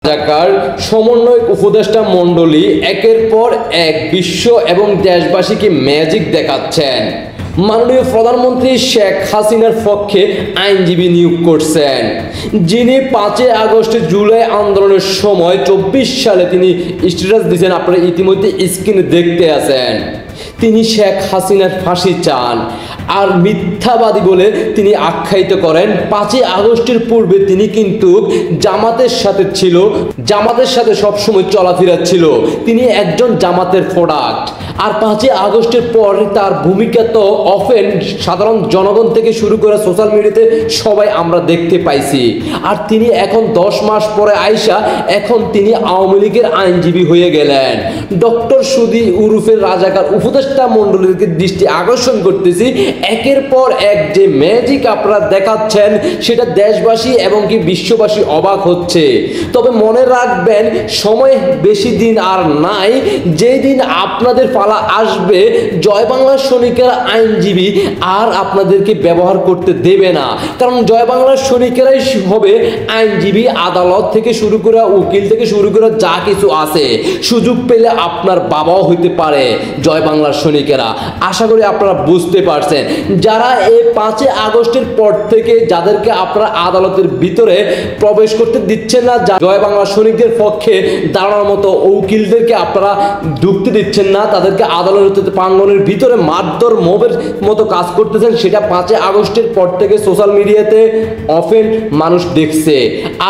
রাজাকার সমন্বয়ক উপদেষ্টা মণ্ডলী একের পর এক বিশ্ব এবং দেশবাসীকে ম্যাজিক দেখাচ্ছেন। মাননীয় প্রধানমন্ত্রী শেখ হাসিনার পক্ষে আইনজীবী নিয়োগ করছেন, যিনি 5 আগস্ট জুলাই আন্দোলনের সময় 24 সালে তিনি স্ট্যাটাস দিয়েছেন, আপনারা ইতিমধ্যে স্ক্রিনে দেখতে আছেন। তিনি শেখ হাসিনার ফাঁসি চান আর মিথ্যাবাদী বলে তিনি আখ্যায়িত করেন। 5 আগস্টের পূর্বে তিনি কিন্তু জামাতের সাথে ছিল, জামাতের সাথে সবসময় চলাফেরা ছিল, তিনি একজন জামাতের প্রোডাক্ট। আর 5 আগস্টের পর তার ভূমিকা তো অফেন সাধারণ জনগণ থেকে শুরু করে সোশ্যাল মিডিয়াতে সবাই আমরা দেখতে পাইছি। আর তিনি এখন 10 মাস পরে আইসা এখন তিনি আওয়ামী লীগের আইনজীবী হয়ে গেলেন। ডক্টর সুধী উরুফের রাজাকার উপদেষ্টা মণ্ডলীর দৃষ্টি আকর্ষণ করতেছি, একের পর এক যে ম্যাজিক আপনারা দেখাচ্ছেন সেটা দেশবাসী এবং কি বিশ্ববাসী অবাক হচ্ছে। তবে মনে রাখবেন, সময় বেশি দিন আর নাই, যেই দিন আপনাদের পালা আসবে জয় বাংলার সৈনিকেরা আইনজীবী আর আপনাদেরকে ব্যবহার করতে দেবে না। কারণ জয় বাংলার সৈনিকেরাই হবে আইনজীবী, আদালত থেকে শুরু করে উকিল থেকে শুরু করে যা কিছু আছে। সুযোগ পেলে আপনার বাবাও হইতে পারে জয় বাংলার সৈনিকেরা। আশা করি আপনারা বুঝতে পারছেন। যারা এই 5 আগস্টের পর থেকে যাদেরকে আপনারা আদালতের ভিতরে প্রবেশ করতে দিচ্ছেন না, জয় বাংলার সৈনিকদের পক্ষে দাঁড়ানোর মতো উকিলদেরকে আপনারা ঢুকতে দিচ্ছেন না, তাদেরকে আদালতের প্রাঙ্গণের ভিতরে মারধর মোবের মতো কাজ করতেছেন, সেটা 5 আগস্টের পর থেকে সোশ্যাল মিডিয়াতে অফেন মানুষ দেখছে।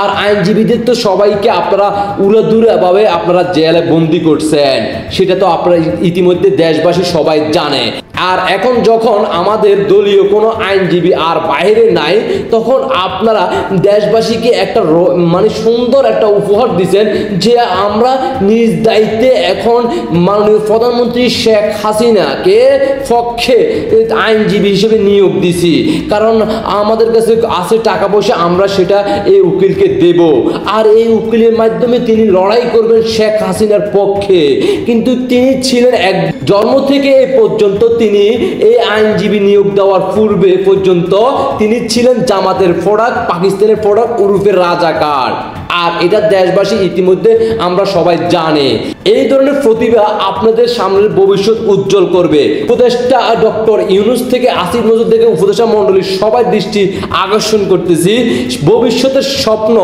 আর আইনজীবীদের তো সবাইকে আপনারা উড়াধুরাভাবে আপনারা জেলে বন্দি করছেন, সেটা তো আপনারা ইতিমধ্যে দেশবাসী সবাই জানে। আর এখন যখন আমাদের দলীয় কোনো আইনজীবী আর বাইরে নাই, তখন আপনারা দেশবাসীকে একটা মানে সুন্দর একটা উপহার দিচ্ছেন যে আমরা নিজ দায়িত্বে এখন মাননীয় প্রধানমন্ত্রী শেখ হাসিনাকে পক্ষে আইনজীবী হিসেবে নিয়োগ দিছি। কারণ আমাদের কাছে আছে টাকা পয়সা, আমরা সেটা এই উকিলকে দেব, আর এই উকিলের মাধ্যমে তিনি লড়াই করবেন শেখ হাসিনার পক্ষে। কিন্তু তিনি ছিলেন এক জন্ম থেকে এ পর্যন্ত তিনি এই আইনজীবী নিয়োগ দেওয়ার পূর্বে পর্যন্ত তিনি ছিলেন জামাতের প্রোডাক্ট, পাকিস্তানের প্রোডাক্ট উরুফের রাজাকার। আর এটা দেশবাসী ইতিমধ্যে আমরা সবাই জানে। এই ধরনের প্রতিভা আপনাদের সামনের ভবিষ্যৎ উজ্জ্বল করবে। উপদেষ্টা ডক্টর ইউনূস থেকে আসিফ নজরুল থেকে উপদেষ্টা মণ্ডলীর সবাই দৃষ্টি আকর্ষণ করতেছি, ভবিষ্যতের স্বপ্ন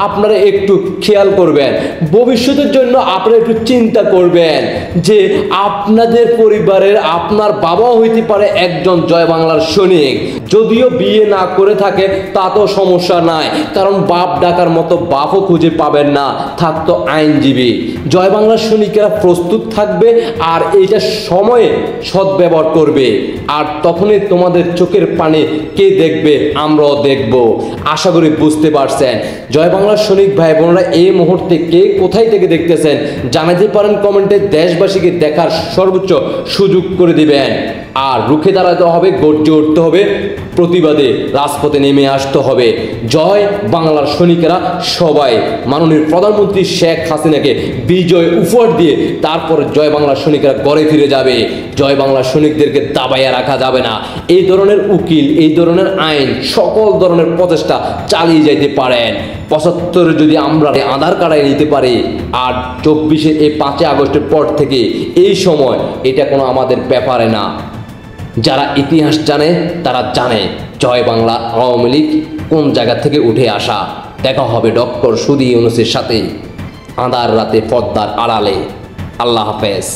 আপনারা একটু খেয়াল করবেন। ভবিষ্যতের জন্য আপনারা একটু চিন্তা করবেন যে আপনাদের পরিবারের আপনার বাবাও হইতে পারে একজন জয় বাংলার সৈনিক। যদিও বিয়ে না করে থাকে তা তো সমস্যা নাই, কারণ বাপ ডাকার মতো বাপও খুঁজে পাবেন না, থাকতো আইনজীবী। জয় বাংলার সৈনিকেরা প্রস্তুত থাকবে আর এইটা সময়ে সদ্ব্যবহার করবে। আর তখনই তোমাদের চোখের পানি কে দেখবে, আমরাও দেখব। আশা করি বুঝতে পারছেন। জয় বাংলার সৈনিক ভাই বোনরা এই মুহূর্তে কে কোথায় থেকে দেখতেছেন জানাতে পারেন কমেন্টে। দেশবাসীকে দেখার সর্বোচ্চ সুযোগ করে দিবেন। আর রুখে দাঁড়াতে হবে, গর্জে উঠতে হবে, প্রতিবাদে রাজপথে নেমে আসতে হবে। জয় বাংলার সৈনিকেরা সবাই মাননীয় প্রধানমন্ত্রী শেখ হাসিনাকে বিজয় উপহার দিয়ে তারপর জয় বাংলার সৈনিকেরা ঘরে ফিরে যাবে। জয় বাংলার সৈনিকদেরকে দাবাইয়া রাখা যাবে না। এই ধরনের উকিল, এই ধরনের আইন, সকল ধরনের প্রচেষ্টা চালিয়ে যাইতে পারেন। 75 যদি আমরা আধার কার্ডে নিতে পারি, আর 24 এই 5 আগস্টের পর থেকে এই সময় এটা কোনো আমাদের ব্যাপারে না। যারা ইতিহাস জানে তারা জানে জয় বাংলা আওয়ামী লীগ কোন জায়গা থেকে উঠে আসা। দেখা হবে ডক্টর সুধী ইউনূসের সাথে আঁধার রাতে পদ্মার আড়ালে। আল্লাহ হাফেজ।